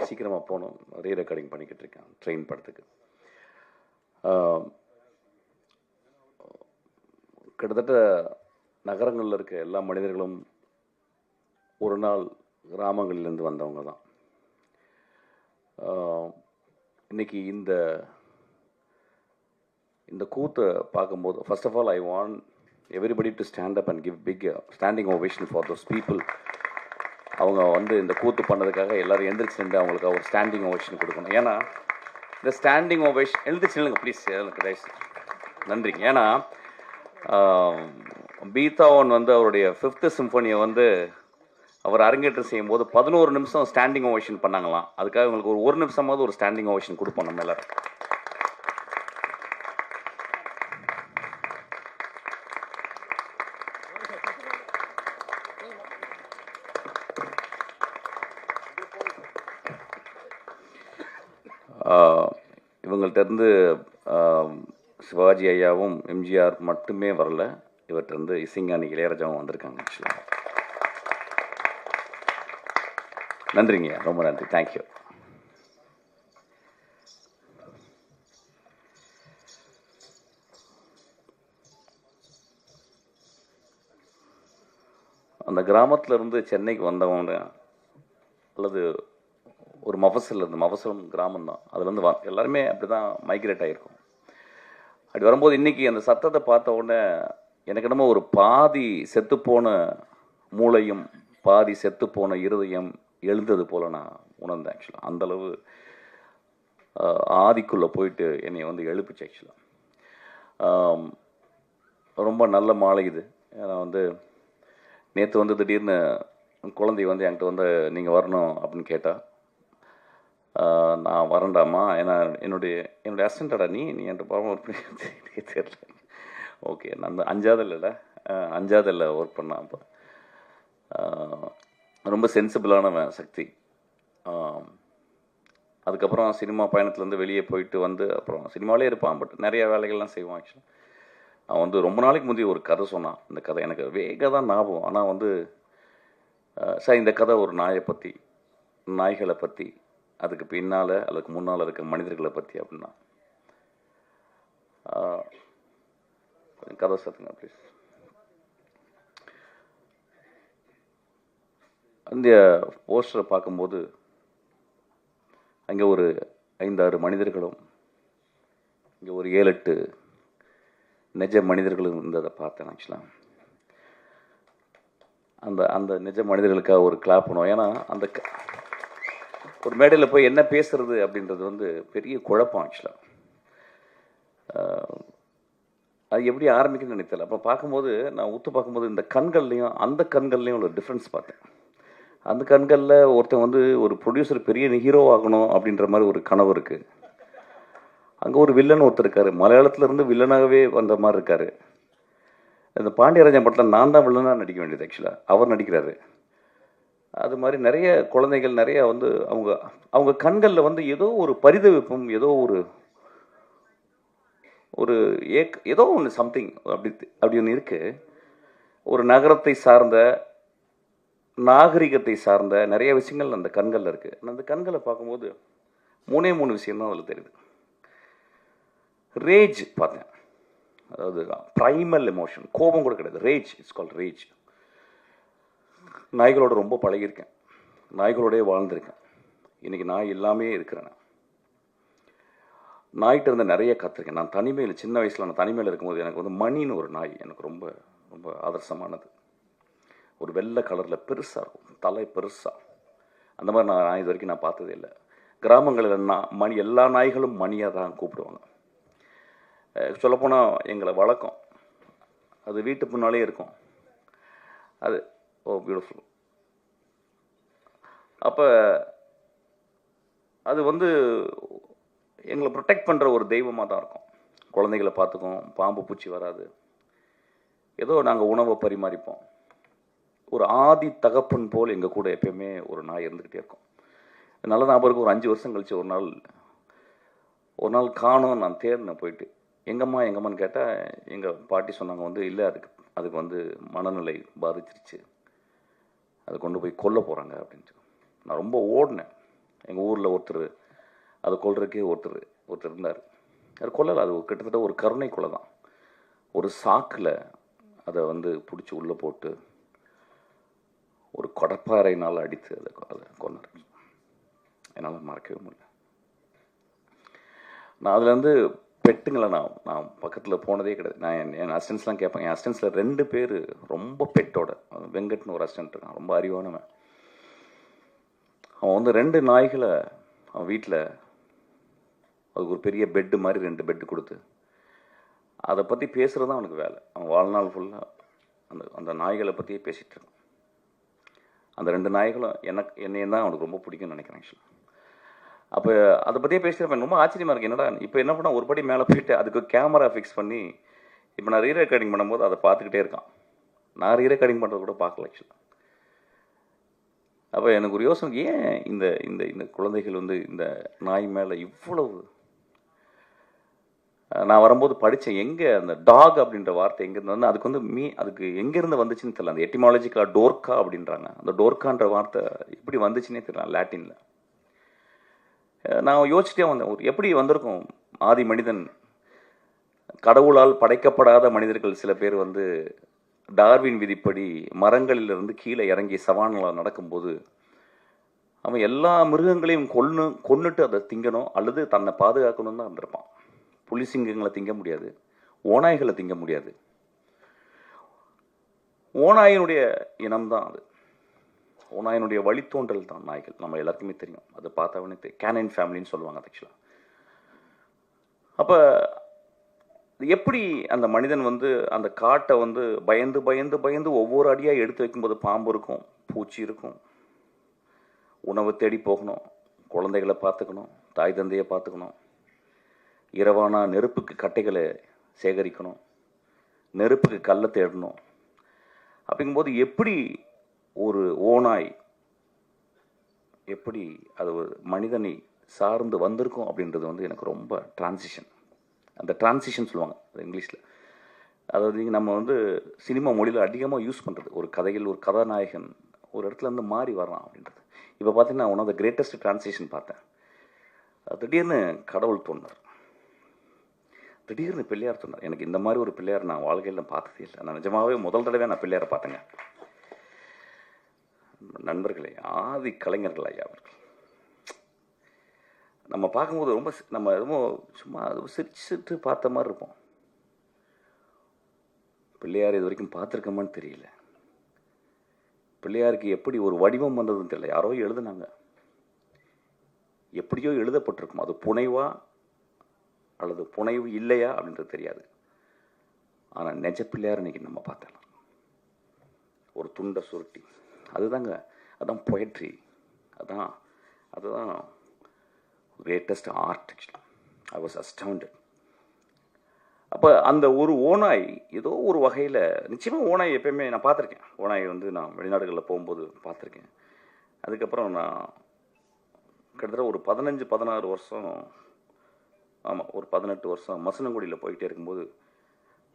சீக்கிரமாக போகணும், ரீ ரெக்கார்டிங் பண்ணிக்கிட்டு இருக்கேன் ட்ரெயின் படத்துக்கு. கிட்டத்தட்ட நகரங்களில் இருக்க எல்லா மனிதர்களும் ஒரு நாள் கிராமங்களிலேருந்து வந்தவங்க தான். இன்னைக்கு இந்த கூத்தை பார்க்கும்போது, first of all I want everybody to stand up and give big standing ovation for those people. அவங்க இந்த கூத்து பண்ணதுக்காக எல்லோரும் எழுந்திரிச்சு நின்று அவங்களுக்கு ஒரு ஸ்டாண்டிங் ஓவேஷன் கொடுக்கணும். ஏன்னா இந்த ஸ்டாண்டிங் ஓவேஷன் எழுந்திரிச்சு நில்லுங்க ப்ளீஸ், எனக்கு நன்றிங்க. ஏன்னா பீத்தாவன் அவருடைய 5th சிம்பனியை அவர் அரங்கேற்றம் செய்யும் போது 11 நிமிஷம் ஸ்டாண்டிங் ஓவேஷன் பண்ணாங்களாம். அதுக்காக உங்களுக்கு ஒரு நிமிஷமாவது ஒரு ஸ்டாண்டிங் ஓவேஷன் கொடுப்போம் நம்ம எல்லாரும். இவங்கள்ட்டேருந்து சிவாஜி ஐயாவும் எம்ஜிஆர் மட்டுமே வரல, இவர்கிட்ட இசைஞானி இளையராஜாவும் வந்திருக்காங்க. ஆக்சுவலாக நன்றிங்க, ரொம்ப நன்றி, தேங்க்யூ. அந்த கிராமத்திலேருந்து சென்னைக்கு வந்தவங்க அல்லது ஒரு மஃபசலம் கிராமம் தான், அதுலேருந்து எல்லாருமே அப்படி தான் மைக்ரேட் ஆகிருக்கும். அப்படி வரும்போது இன்றைக்கி அந்த சத்தத்தை பார்த்த உடனே எனக்கு என்னமோ ஒரு பாதி செத்துப்போன மூளையும் பாதி செத்துப்போன இருதயம் எழுந்தது போல் நான் உணர்ந்தேன். ஆக்சுவலாக அந்தளவு ஆதிக்குள்ளே போயிட்டு என்னை எழுப்பிச்சு. ஆக்சுவலாக ரொம்ப நல்ல மாலை இது. ஏன்னா நேற்று திடீர்னு குழந்தை என்கிட்ட நீங்கள் வரணும் அப்படின்னு கேட்டால், நான் வரண்டாமா, ஏன்னா என்னுடைய அசிஸ்டண்டடா நீ என்கிட்ட பாவம் தெரியல. ஓகே, நான் 5ஆவது ஒர்க் பண்ணேன். அப்போ ரொம்ப சென்சிபிளானவன் சக்தி. அதுக்கப்புறம் சினிமா பயணத்துலேருந்து வெளியே போயிட்டு அப்புறம் சினிமாவிலே இருப்பான், பட் நிறைய வேலைகள்லாம் செய்வான். ஆக்சுவலாக அவன் ரொம்ப நாளைக்கு முந்தைய ஒரு கதை சொன்னான். இந்த கதை எனக்கு வேக தான் ஞாபகம். ஆனால் சார் இந்த கதை ஒரு நாய்களை பற்றி, அதுக்கு பின்னால் அதுக்கு முன்னால் இருக்க மனிதர்களை பற்றி அப்படின்னா, கதை சாத்துங்க ப்ளீஸ். அந்த போஸ்டரை பார்க்கும்போது அங்கே ஒரு 5-6 மனிதர்களும் இங்கே ஒரு 7-8 நிஜ மனிதர்களும் இருந்ததை பார்த்தேன். ஆக்சுவலாக அந்த நிஜ மனிதர்களுக்காக ஒரு கிளாப் பண்ணுவோம். ஏன்னா ஒரு மேடையில் போய் என்ன பேசுறது அப்படின்றது பெரிய குழப்பம். ஆக்சுவலாக அது எப்படி ஆரம்பிக்கணும்னு நினைத்தல. அப்போ பார்க்கும்போது நான் பார்க்கும்போது இந்த கண்கள்லையும் அந்த கண்கள்லையும் ஒரு டிஃப்ரென்ஸ் பார்த்தேன். அந்த கண்களில் ஒருத்தன் ஒரு ப்ரொடியூசர் பெரிய ஹீரோ ஆகணும் அப்படின்ற மாதிரி ஒரு கனவு இருக்குது. அங்கே ஒரு வில்லன் ஒருத்தர் இருக்கார், மலையாளத்துலேருந்து வில்லனாகவே வந்த மாதிரி இருக்கார். இந்த பாண்டியராஜன் படத்தில் நான் தான் வில்லனாக நடிக்க வேண்டியது. ஆக்சுவலாக அவர் நடிக்கிறாரு. அது மாதிரி நிறைய குழந்தைகள் நிறைய அவங்க கண்களில் ஏதோ ஒரு பரிதவிப்பும், ஏதோ ஒரு ஏதோ ஒன்று சம்திங் அப்படி ஒன்று இருக்குது. ஒரு நகரத்தை சார்ந்த நாகரிகத்தை சார்ந்த நிறைய விஷயங்கள் அந்த கண்களில் இருக்குது. அந்த கண்களை பார்க்கும்போது 3 விஷயம்தான் அதில் தெரியுது. ரேஜ் பார்த்தேன், அதாவது ப்ரைமல் எமோஷன், கோபம் கூட கிடையாது, ரேஜ், இட்ஸ் கால்ட் ரேஜ். நாய்களோட ரொம்ப பழகியிருக்கேன், நாய்களோடய வாழ்ந்திருக்கேன். இன்றைக்கி நாய் எல்லாமே இருக்கிறேன். நாய்கிட்ட இருந்து நிறைய கற்றுருக்கேன். நான் தனிமையில் சின்ன வயசில் நான் தனிமையில் இருக்கும்போது எனக்கு மணின்னு ஒரு நாய் எனக்கு ரொம்ப ரொம்ப ஆதர்சமானது. ஒரு வெள்ளை கலரில் பெருசாக இருக்கும், தலை பெருசாக. அந்த மாதிரி நான் இது வரைக்கும் நான் பார்த்ததே இல்லை. கிராமங்களில் மணி எல்லா நாய்களும் மணியாக தான் கூப்பிடுவாங்க. சொல்லப்போனால் எங்களை வழக்கம், அது வீட்டு முன்னாலே இருக்கும். அது பியூட்டிஃபுல். அப்போ அது எங்களை ப்ரொடெக்ட் பண்ணுற ஒரு தெய்வமாக தான் இருக்கும். குழந்தைகளை பார்த்துக்கும், பாம்பு பூச்சி வராது, ஏதோ நாங்கள் உணவை பரிமாறிப்போம். ஒரு ஆதி தகப்பன் போல் எங்கள் கூட எப்பயுமே ஒரு நாய் இருந்துக்கிட்டே இருக்கும். நல்ல ஞாபகம். ஒரு 5 வருஷம் கழிச்சு ஒரு நாள் காணோம். நான் தேடினேன் போயிட்டு, எங்கம்மான்னு கேட்டால் எங்கள் பாட்டி சொன்னாங்க இல்லை, அதுக்கு மனநிலை பாதிச்சிருச்சு, அதை கொண்டு போய் கொல்ல போகிறாங்க அப்படின்ட்டு. நான் ரொம்ப ஓடினேன். எங்கள் ஊரில் ஒருத்தர் அதை கொல்றதுக்கே ஒருத்தர் இருந்தார். அது கொல்லலை, அது கிட்டத்தட்ட ஒரு கருணை கொலை தான். ஒரு சாக்கில் அதை வந்து பிடிச்சி உள்ளே போட்டு ஒரு கொடப்பாறையினால் அடித்து அதை கொன்னார். என்னால் மறக்கவே முடியல. நான் அதுலேருந்து பெட்டுங்களை நான் பக்கத்தில் போனதே கிடையாது. நான் என் அசிஸ்டன்ஸ்லாம் கேட்பேன். என் அசிஸ்டன்ஸில் 2 பேர் ரொம்ப பெட்டோட, வெங்கட்னு ஒரு அசிஸ்டன்ட் இருக்கான், ரொம்ப அறிவானவன். அவன் வந்து 2 நாய்களை அவன் வீட்டில் அதுக்கு ஒரு பெரிய பெட்டு மாதிரி 2 பெட்டு கொடுத்து அதை பற்றி பேசுகிறது தான் அவனுக்கு வேலை. அவன் வாழ்நாள் ஃபுல்லாக அந்த நாய்களை பற்றியே பேசிகிட்டு இருக்கான். அந்த 2 நாய்களும் என்னையும் தான் அவனுக்கு ரொம்ப பிடிக்கும்னு நினைக்கிறேன் ஆக்சுவலாக. அப்போ அதை பற்றியே பேசியிருப்பேன். ரொம்ப ஆச்சரியமாக இருக்குது. என்னடா இப்போ என்ன பண்ணால் ஒரு படி மேலே போயிட்டு அதுக்கு கேமரா ஃபிக்ஸ் பண்ணி இப்போ நான் ரீரெக்கார்டிங் பண்ணும்போது அதை பார்த்துக்கிட்டே இருக்கான். நான் ரீரெக்கார்டிங் பண்ணுறது கூட பார்க்கல ஆக்சுவலாக. அப்போ எனக்கு ஒரு யோசனை, ஏன் இந்த இந்த இந்த குழந்தைகள் வந்து இந்த நாய் மேலே இவ்வளவு. நான் வரும்போது படித்தேன், எங்கே அந்த டாக் அப்படின்ற வார்த்தை எங்கேருந்து வந்து அதுக்கு வந்து அதுக்கு எங்கேருந்து வந்துச்சுன்னு தெரியல. அந்த எட்டிமாலஜிக்கலாக டோர்க்கா அப்படின்றாங்க. அந்த டோர்க்கான்ற வார்த்தை எப்படி வந்துச்சுன்னே தெரியல லாட்டினில். நான் யோசிச்சிட்டே வந்தேன், ஒரு எப்படி வந்திருக்கும் ஆதி மனிதன். கடவுளால் படைக்கப்படாத மனிதர்கள் சில பேர் வந்து டார்வின் விதிப்படி மரங்களிலிருந்து கீழே இறங்கி சவானில் நடக்கும்போது அவன் எல்லா மிருகங்களையும் கொன்னுட்டு அதை திங்கணும் அல்லது தன்னை பாதுகாக்கணும்னு தான் இருந்திருப்பான். புலிசிங்கங்களை திங்க முடியாது, ஓநாய்களை திங்க முடியாது. ஓநாயினுடைய இனம்தான் அது. ஓநாயினுடைய வழித்தோன்றல் தான் நாய்கள். நம்ம எல்லாருக்குமே தெரியும், அது பார்த்தவனே கேனைன் ஃபேமிலின்னு சொல்லுவாங்க ஆக்சுவலாக. அப்போ எப்படி அந்த மனிதன் வந்து அந்த காட்டை வந்து பயந்து பயந்து பயந்து ஒவ்வொரு அடியாக எடுத்து வைக்கும்போது பாம்பு இருக்கும், பூச்சி இருக்கும், உணவு தேடி போகணும், குழந்தைகளை பார்த்துக்கணும், தாய் தந்தையை பார்த்துக்கணும், இரவானா நெருப்புக்கு கட்டைகளை சேகரிக்கணும், நெருப்புக்கு கல்லை தேடணும். அப்படிங்கும்போது எப்படி ஒரு ஓநாய் எப்படி அது ஒரு மனிதனை சார்ந்து வந்திருக்கும் அப்படின்றது வந்து எனக்கு ரொம்ப டிரான்சிஷன். அந்த டிரான்சிஷன் சொல்லுவாங்க அது இங்கிலீஷில். அதாவது நம்ம வந்து சினிமா மொழியில் அதிகமாக யூஸ் பண்ணுறது, ஒரு கதையில் ஒரு கதாநாயகன் ஒரு இடத்துல இருந்து மாறி வரான் அப்படின்றது. இப்போ பார்த்தீங்கன்னா one of the greatest transition பார்த்தேன். திடீர்னு கடவுள் தோன்றார், திடீர்னு பிள்ளையார் தோன்றார். எனக்கு இந்த மாதிரி ஒரு பிள்ளையார் நான் வாழ்க்கையில் பார்த்ததே இல்லை. நான் நிஜமாகவே முதல் தடவை நான் பிள்ளையாரை பார்த்தேங்க. நண்பர்களே, ஆதி கலைஞர்கள் ஐயா அவர்கள் நம்ம பார்க்கும்போது ரொம்ப நம்ம எதுவும் சும்மா சிரிச்சுட்டு பார்த்த மாதிரி இருப்போம். பிள்ளையார் இது வரைக்கும் பார்த்துருக்கோமான்னு தெரியல. பிள்ளையாருக்கு எப்படி ஒரு வடிவம் வந்ததுன்னு தெரியல. யாரோ எழுதுனாங்க, எப்படியோ எழுதப்பட்டிருக்கும். அது புனைவா அல்லது புனைவு இல்லையா அப்படின்றது தெரியாது. ஆனால் நெஜ பிள்ளையார் இன்னைக்கு நம்ம பார்த்தலாம். ஒரு துண்டை சுருட்டி, அதுதாங்க, அதான் பொயட்ரி, அதுதான் greatest art. I was astounded. அப்போ அந்த ஒரு ஓநாய் ஏதோ ஒரு வகையில், நிச்சயமாக ஓநாய் எப்பயுமே நான் பார்த்துருக்கேன். ஓநாய் வந்து நான் வெளிநாடுகளில் போகும்போது பார்த்துருக்கேன். அதுக்கப்புறம் நான் கிட்டத்தட்ட ஒரு 15-16 வருஷம், ஆமாம் ஒரு 18 வருஷம் மசனங்குடியில் போயிட்டே இருக்கும்போது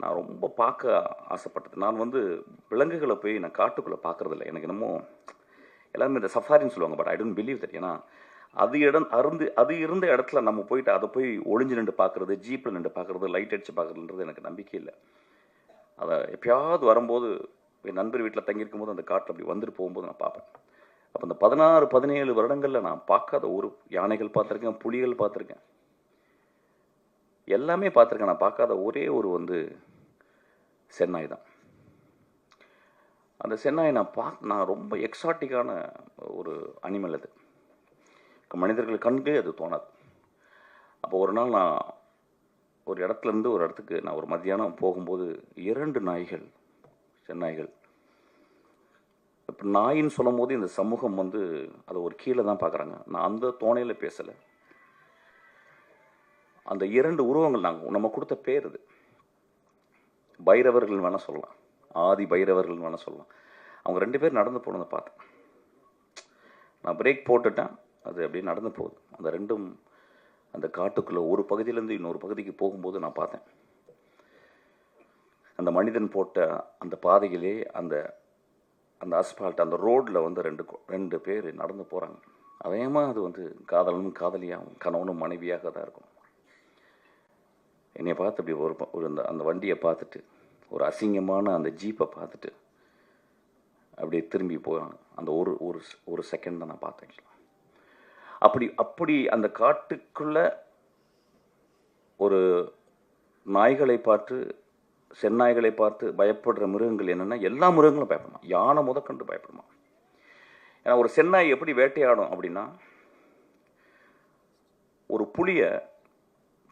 நான் ரொம்ப பார்க்க ஆசைப்பட்டது. நான் வந்து விலங்குகளை போய் நான் காட்டுக்குள்ளே பார்க்குறதில்ல. எனக்கு என்னமோ எல்லாருமே இந்த சஃபாரின்னு சொல்லுவாங்க, but I don't believe that. ஏன்னா அது இருந்த இடத்துல நம்ம போயிட்டு அதை போய் ஒளிஞ்சு நின்று பார்க்குறது, ஜீப்பில் நின்று பார்க்குறது, லைட் அடித்து பார்க்குறதுன்றது எனக்கு நம்பிக்கை இல்லை. அதை எப்பயாவது வரும்போது என் நண்பர் வீட்டில் தங்கியிருக்கும் போது அந்த காட்டில் அப்படி வந்துட்டு போகும்போது நான் பார்ப்பேன். அப்போ இந்த 16-17 வருடங்களில் நான் பார்க்காத ஒரு யானைகள் பார்த்துருக்கேன், புலிகள் பார்த்துருக்கேன், எல்லாமே பார்த்துருக்கேன். நான் பார்க்காத ஒரே ஒரு வந்து சென்னாய் தான். அந்த சென்னாய் நான் ரொம்ப எக்ஸாட்டிக்கான ஒரு அனிமல். அது மனிதர்கள் கண்கே அது தோணாது. அப்போ ஒரு நாள் நான் ஒரு இடத்துலேருந்து ஒரு இடத்துக்கு நான் ஒரு மத்தியானம் போகும்போது 2 நாய்கள், சென்னாய்கள். இப்போ நாயின்னு சொல்லும் போது இந்த சமூகம் வந்து அதை ஒரு கீழே தான் பார்க்குறாங்க. நான் அந்த தோணையில் பேசலை. அந்த 2 உருவங்கள் நம்ம கொடுத்த பேர் இது. பைரவர்கள் வேணால் சொல்லலாம், ஆதி பைரவர்கள் வேணால் சொல்லலாம். அவங்க 2 பேர் நடந்து போனதை பார்த்தேன். நான் பிரேக் போட்டுட்டேன், அது அப்படியே நடந்து போகுது. அந்த 2ம் அந்த காட்டுக்குள்ளே ஒரு பகுதியிலேருந்து இன்னொரு பகுதிக்கு போகும்போது நான் பார்த்தேன். அந்த மனிதன் போட்ட அந்த பாதையிலே அந்த அந்த அஸ்பால்ட், அந்த ரோட்டில் வந்து 2 பேர் நடந்து போகிறாங்க. அதேமா அது வந்து காதலனும் காதலியாகவும் கணவனும் மனைவியாக தான் இருக்கும். என்னை பார்த்து அப்படி ஒரு அந்த வண்டியை பார்த்துட்டு, ஒரு அசிங்கமான அந்த ஜீப்பை பார்த்துட்டு அப்படியே திரும்பி போயாங்க. அந்த ஒரு ஒரு ஒரு செகண்ட் தான் நான் பார்த்தேன். அப்படி அந்த காட்டுக்குள்ள ஒரு நாய்களை பார்த்து, செந்நாய்களை பார்த்து பயப்படுற மிருகங்கள் என்னென்னா, எல்லா மிருகங்களும் பயப்படுமா. யானை முதற்கண்டு பயப்படுமா. ஏன்னா ஒரு செந்நாய் எப்படி வேட்டையாடும் அப்படின்னா, ஒரு புலியை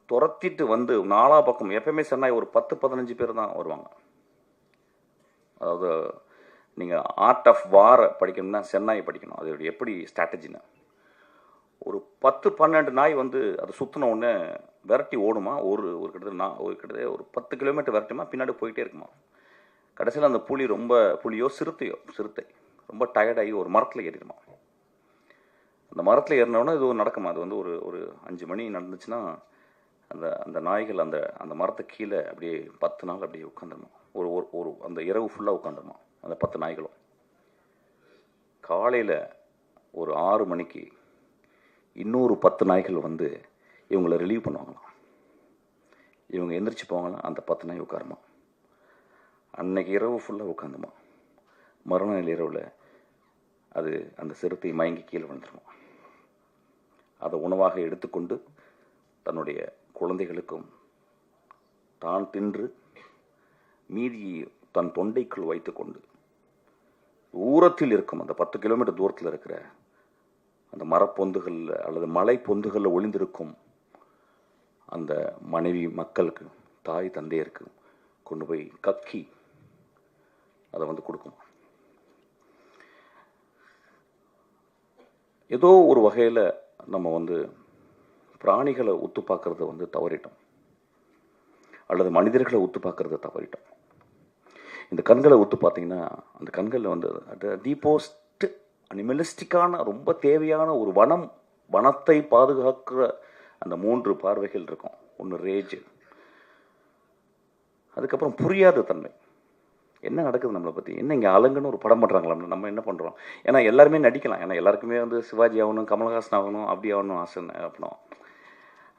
துரத்திட்டு வந்து நாலா பக்கம், எப்பயுமே செந்நாய் ஒரு 10-15 பேர் தான் வருவாங்க. அதாவது நீங்கள் ஆர்ட் ஆஃப் வாரை படிக்கணும்னா செந்நாயை படிக்கணும். அது எப்படி ஸ்ட்ராட்டஜின்னு. ஒரு 10-12 நாய் வந்து அதை சுற்றின உடனே விரட்டி ஓடுமா. ஒரு கிட்டத்தட்ட ஒரு 10 கிலோமீட்டர் விரட்டுமா, பின்னாடி போயிட்டே இருக்குமா. கடைசியில் அந்த புலியோ சிறுத்தை ரொம்ப டயர்டாகி ஒரு மரத்தில் ஏறிடுமா. அந்த மரத்தில் ஏறினோடனே இது நடக்குமா. அது வந்து ஒரு 5 மணி நடந்துச்சுன்னா அந்த நாய்கள் அந்த மரத்துக்கு கீழே அப்படியே 10 நாள் அப்படியே உட்காந்துருமா. ஒரு அந்த இரவு ஃபுல்லாக உட்காந்துருமா அந்த 10 நாய்களும். காலையில் ஒரு 6 மணிக்கு இன்னொரு 10 நாய்கள் வந்து இவங்களை ரிலீவ் பண்ணுவாங்களாம். இவங்க எந்திரிச்சு போவாங்களாம். அந்த 10 நாய் உட்காருமா. அன்னைக்கு இரவு ஃபுல்லாக உட்காந்துமா. மறுநாள் இரவில் அது அந்த சிறுத்தை மயங்கி கீழே விழுந்துருமா. அதை உணவாக எடுத்துக்கொண்டு தன்னுடைய குழந்தைகளுக்கும் தான் தின்று மீதியை தன் தொண்டைக்குள் வைத்துக்கொண்டு தூரத்தில் இருக்கும் அந்த 10 கிலோமீட்டர் தூரத்தில் இருக்கிற அந்த மரப்பொந்துகளில் அல்லது மலை பொந்துகளில் ஒளிந்திருக்கும் அந்த மனைவி மக்களுக்கு, தாய் தந்தையருக்கு கொண்டு போய் கக்கி அதை வந்து கொடுக்கும். ஏதோ ஒரு வகையில் நம்ம வந்து பிராணிகளை ஒத்து பார்க்கறத வந்து தவறிட்டோம், அல்லது மனிதர்களை ஒத்து பார்க்கறத தவறிட்டோம். இந்த கண்களை ஒத்து பார்த்தீங்கன்னா, அந்த கண்களில் வந்து தி போஸ்ட் அனிமலிஸ்டிக்கான ரொம்ப தேவையான ஒரு வனத்தை பாதுகாக்கிற அந்த 3 பார்வைகள் இருக்கும். ஒன்று ரேஜ், அதுக்கப்புறம் புரியாத தன்மை. என்ன நடக்குது நம்மளை பற்றி, என்ன இங்கே அலங்குன்னு ஒரு படம் பண்ணுறாங்களா, நம்ம என்ன பண்ணுறோம். ஏன்னா எல்லாருமே நடிக்கலாம். ஏன்னா எல்லாருக்குமே வந்து சிவாஜி ஆகணும், கமல்ஹாசன் ஆகணும், அப்படி ஆகணும் ஆசை அப்படின்னா.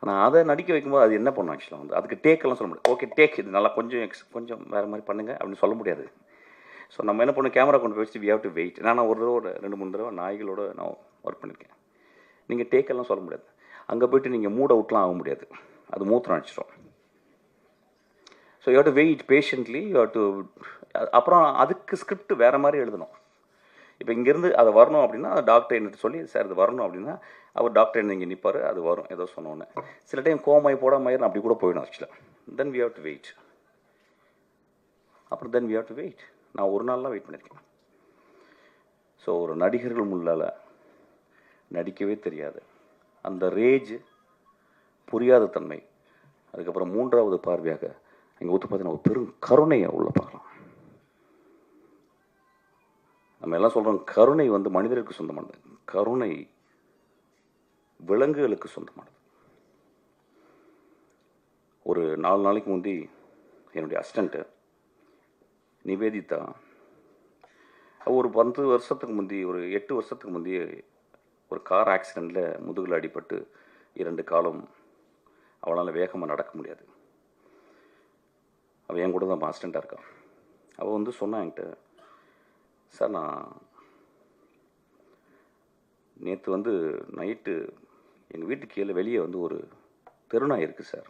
ஆனால் அதை நடிக்க வைக்கும்போது அது என்ன பண்ணும் ஆக்சுவலாக வந்து அதுக்கு டேக்கெல்லாம் சொல்ல முடியாது. ஓகே டேக் இது நல்லா கொஞ்சம் வேறு மாதிரி பண்ணுங்கள் அப்படின்னு சொல்ல முடியாது. ஸோ நம்ம என்ன பண்ணணும், கேமரா கொண்டு போய் வச்சு வி ஹேவ் டு வெயிட். நான் ஒரு தடவை 2-3 தடவை நாய்களோட நான் ஒர்க் பண்ணியிருக்கேன். நீங்கள் டேக்கெல்லாம் சொல்ல முடியாது. அங்கே போய்ட்டு நீங்கள் மூட் அவுட்லாம் ஆக முடியாது, அது மூத்திரம் அடிச்சிடும். So you have to wait patiently, you have to. அப்புறம் அதுக்கு ஸ்கிரிப்ட் வேறு மாதிரி எழுதணும். இப்போ இங்கேருந்து அதை வரணும் அப்படின்னா டாக்டர் என்னட்டு சொல்லி, சார் இது வரணும் அப்படின்னா அவர் டாக்டர் என்ன இங்கே நிற்பார், அது வரும் ஏதோ சொன்னோன்னே. சில டைம் கோமாய் போடாமல் அப்படி கூட போயிடும் ஆக்சுவலாக. Then we have to wait. அப்புறம் then we have to wait. நான் ஒரு நாள்லாம் வெயிட் பண்ணியிருக்கேன். ஸோ ஒரு நடிகர்கள் முன்னால் நடிக்கவே தெரியாது அந்த ரேஜ், புரியாத தன்மை. அதுக்கப்புறம் 3வது பார்வையாக இங்கே ஒத்து பார்த்தீங்கன்னா ஒரு பெரும் கருணையை உள்ள பார்க்கலாம். நம்ம எல்லாம் சொல்கிறோம் கருணை வந்து மனிதர்களுக்கு சொந்தமானது, கருணை விலங்குகளுக்கு சொந்தமானது. ஒரு 4 நாளைக்கு முந்தி என்னுடைய அசிஸ்டண்ட்டு நிவேதிதா, ஒரு 10 வருஷத்துக்கு முந்தி, ஒரு 8 வருஷத்துக்கு முந்தி ஒரு கார் ஆக்சிடெண்ட்டில் முதுகில் அடிபட்டு 2 காலம் அவளால் வேகமாக நடக்க முடியாது. அவள் என் கூட தான் அசிஸ்டண்ட்டாக இருக்கான். அவள் வந்து சொன்னான் என்கிட்ட, சார் நான் நேற்று வந்து நைட்டு எங்கள் வீட்டுக்கு கீழே வெளியே வந்து ஒரு தெருநாய் இருக்குது சார்.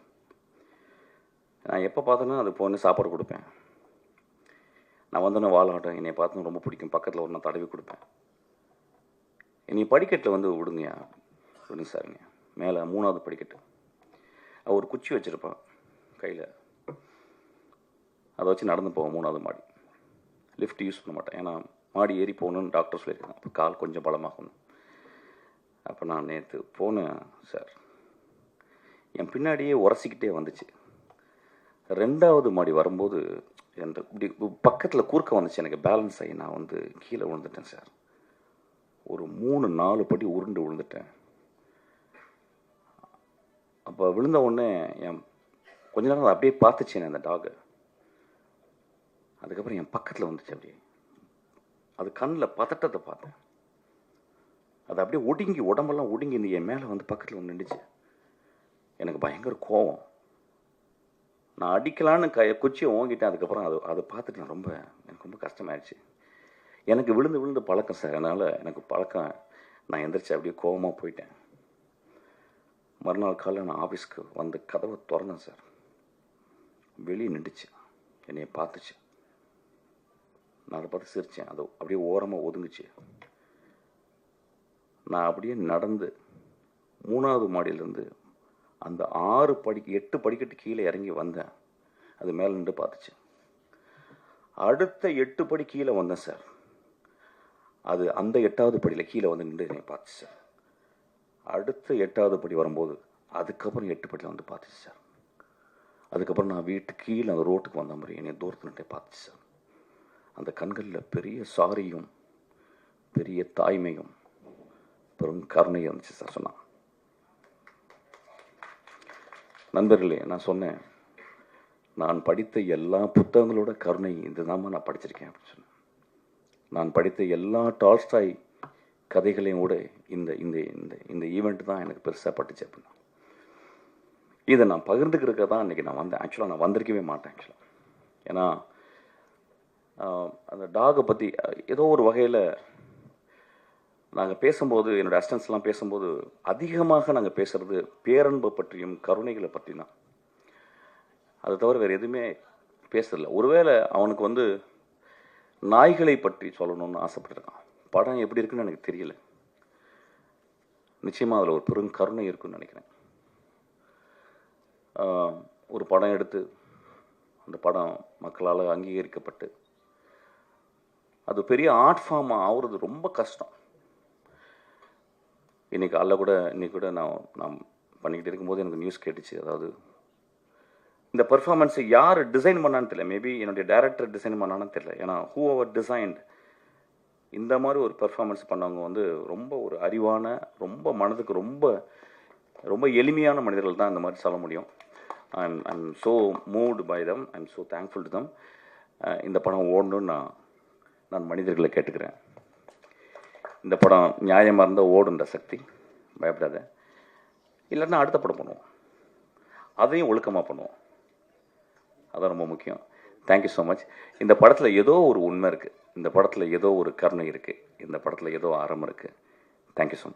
நான் எப்போ பார்த்தேன்னா அது போன சாப்பாடு கொடுப்பேன். நான் வந்தோன்னே வாழாட்டம், என்னை பார்த்து ரொம்ப பிடிக்கும், பக்கத்தில் ஒரு நான் தடவி கொடுப்பேன். என்னை படிக்கட்டில் வந்து விடுங்க சாருங்க, மேலே 3வது படிக்கட்டு. ஒரு குச்சி வச்சுருப்பான் கையில், அதை வச்சு நடந்து போவோம் 3வது மாடி. லிஃப்ட் யூஸ் பண்ண மாட்டேன், ஏன்னா மாடி ஏறி போகணுன்னு டாக்டர் சொல்லியிருக்காங்க, அப்போ கால் கொஞ்சம் பலமாகணும். அப்போ நான் நேற்று போனேன் சார், என் பின்னாடியே உரசிக்கிட்டே வந்துச்சு. 2வது மாடி வரும்போது என் இப்படி பக்கத்தில் குறுக்க வந்துச்சு, எனக்கு பேலன்ஸ் ஆகி நான் வந்து கீழே விழுந்துட்டேன் சார். ஒரு 3-4 படி உருண்டு விழுந்துட்டேன். அப்போ விழுந்த உடனே என் கொஞ்ச நேரம் அப்படியே பார்த்துச்சேன் அந்த டாகை. அதுக்கப்புறம் என் பக்கத்தில் வந்துச்சு, அப்படியே அது கண்ணில் பதட்டத்தை பார்த்தேன். அது அப்படியே ஒடுங்கி, உடம்பெல்லாம் ஒடுங்கி இந்த என் மேலே வந்து பக்கத்தில் வந்து நின்றுச்சு. எனக்கு பயங்கர கோவம். நான் அடிக்கலான்னு குச்சியை ஓங்கிட்டேன். அதுக்கப்புறம் அதை பார்த்துட்டு எனக்கு ரொம்ப கஷ்டமாயிடுச்சு. எனக்கு விழுந்து விழுந்து பழக்கம் சார். அதனால் எனக்கு பழக்கம். நான் எந்திரிச்சு அப்படியே கோவமாக போயிட்டேன். மறுநாள் காலையில் நான் ஆஃபீஸ்க்கு வந்து கதவை திறந்தேன் சார். வெளியே நின்றுச்சு, என்னைய பார்த்துச்சு. நான் அதை பார்த்து சிரித்தேன். அது அப்படியே ஓரமாக ஒதுங்குச்சு. நான் அப்படியே நடந்து 3வது மாடியிலேருந்து அந்த 8 படிக்கட்டு கீழே இறங்கி வந்தேன். அது மேலே நின்று பார்த்துச்சு. அடுத்த 8 படி கீழே வந்தேன் சார். அது அந்த 8வது படியில் கீழே வந்து நின்று என்னை பார்த்துச்சு சார். அடுத்த 8வது படி வரும்போது அதுக்கப்புறம் 8 படியில் வந்து பார்த்துச்சு சார். அதுக்கப்புறம் நான் வீட்டுக்கு கீழே அந்த ரோட்டுக்கு வந்த மாதிரி என்னை தூரத்தில் நின்று பார்த்துச்சு சார். அந்த கண்களில் பெரிய சாரியும் பெரிய தாய்மையும் பெரும் கருணையும் இருந்துச்சு சார். சொன்னான், நண்பர்களே, நான் சொன்னேன், நான் படித்த எல்லா புத்தகங்களோட கருணை இதுதாம்மா நான் படிச்சிருக்கேன் அப்படின்னு சொன்னேன். நான் படித்த எல்லா டால்ஸ்டாய் கதைகளையும் கூட இந்த இந்த இந்த இந்த ஈவெண்ட் தான் எனக்கு பெருசாக பட்டுச்சு அப்படின்னா. இதை நான் பகிர்ந்துக்கிறதுக்கு தான் இன்றைக்கி நான் வந்தேன். ஆக்சுவலாக நான் வந்திருக்கவே மாட்டேன் ஆக்சுவலாக. ஏன்னா அந்த டாகை பற்றி ஏதோ ஒரு வகையில் நாங்கள் பேசும்போது, என்னோடய அசிஸ்டன்ஸ்லாம் பேசும்போது அதிகமாக நாங்கள் பேசுகிறது பேரன்பை பற்றியும் கருணைகளை பற்றி தான். அதை தவிர வேறு எதுவுமே பேசுறதில்ல. ஒருவேளை அவனுக்கு வந்து நாய்களை பற்றி சொல்லணும்னு ஆசைப்பட்டிருக்கான். படம் எப்படி இருக்குன்னு எனக்கு தெரியல. நிச்சயமாக அதில் ஒரு பெரும் கருணை இருக்குன்னு நினைக்கிறேன். ஒரு படம் எடுத்து அந்த படம் மக்களால் அங்கீகரிக்கப்பட்டு அது பெரிய ஆர்ட் ஃபார்மாக ஆகுறது ரொம்ப கஷ்டம். இன்னைக்கு கூட நான் பண்ணிக்கிட்டு இருக்கும்போது எனக்கு நியூஸ் கேட்டுச்சு. அதாவது இந்த பெர்ஃபார்மன்ஸை யார் டிசைன் பண்ணான்னு தெரியல. மேபி என்னுடைய டைரக்டர் டிசைன் பண்ணான்னு தெரியல. ஏன்னா ஹூ அவர் டிசைன்ட் இந்த மாதிரி ஒரு பெர்ஃபார்மன்ஸ் பண்ணவங்க வந்து ரொம்ப ஒரு அறிவான, ரொம்ப மனதுக்கு ரொம்ப ரொம்ப எளிமையான மனிதர்கள் தான் இந்த மாதிரி சொல்ல முடியும். I'm so moved by them. I'm so thankful to them. இந்த படம் ஓடணும்னு நான் மனிதர்களை கேட்டுக்கிறேன். இந்த படம் நியாயமாக இருந்தால் ஓடுன்ற சக்தி, பயப்படாத. இல்லைன்னா அடுத்த படம் பண்ணுவோம், அதையும் ஒழுக்கமாக பண்ணுவோம். அதான் ரொம்ப முக்கியம். Thank you so much. இந்த படத்தில் ஏதோ ஒரு உண்மை இருக்குது. இந்த படத்தில் ஏதோ ஒரு கருணை இருக்குது. இந்த படத்தில் ஏதோ அறம் இருக்குது. Thank you so much.